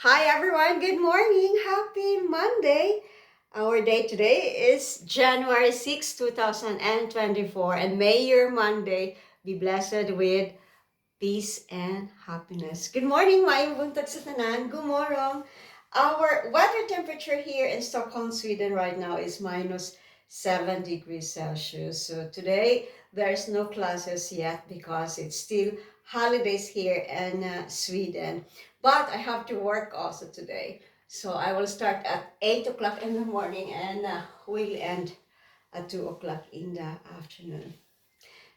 Hi everyone, good morning. Happy Monday. Our day today is January 6, 2024, and may your Monday be blessed with peace and happiness. Good morning, maayong buntag sa tanan. Good morning. Our weather temperature here in Stockholm, Sweden right now is minus 7 degrees Celsius. So today there's no classes yet because it's still holidays here in Sweden. But I have to work also today. So I will start at 8 o'clock in the morning and will end at 2 o'clock in the afternoon.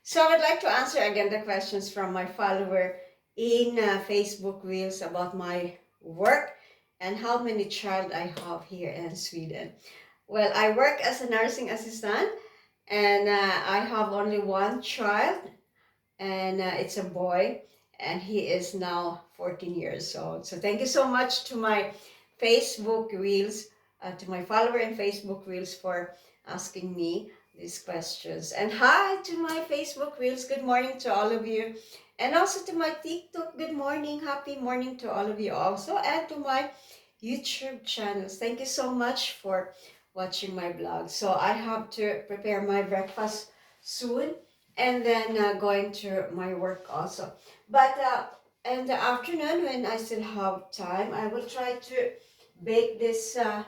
So I would like to answer again the questions from my follower in Facebook Reels about my work and how many child I have here in Sweden. Well, I work as a nursing assistant and I have only one child and it's a boy and he is now 14 years old. So thank you so much to my Facebook Reels, to my follower in Facebook Reels for asking me these questions. And hi to my Facebook Reels, good morning to all of you. And also to my TikTok, good morning, happy morning to all of you also. And to my YouTube channels, thank you so much for watching my blog. So I have to prepare my breakfast soon and then going to my work also. But in the afternoon, when I still have time, I will try to bake this uh,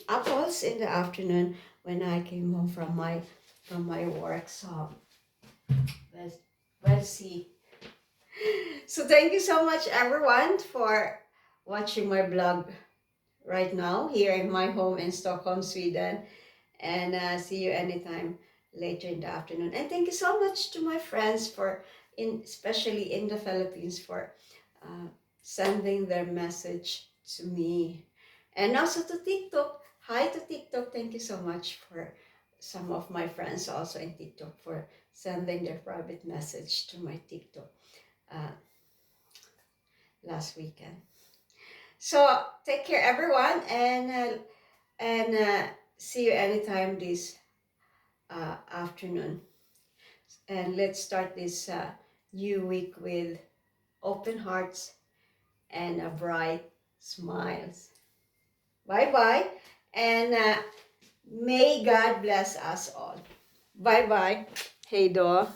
apples in the afternoon when I came home from my work. So we'll see. So thank you so much, everyone, for watching my blog right now here in my home in Stockholm, Sweden. And see you anytime later in the afternoon. And thank you so much to my friends especially in the Philippines, for sending their message to me. And also to TikTok. Hi to TikTok. Thank you so much for some of my friends also in TikTok for sending their private message to my TikTok last weekend. So take care, everyone, and see you anytime this afternoon. And let's start this new week with open hearts and a bright smiles. Bye bye, and may God bless us all. Bye bye. Hey, Do.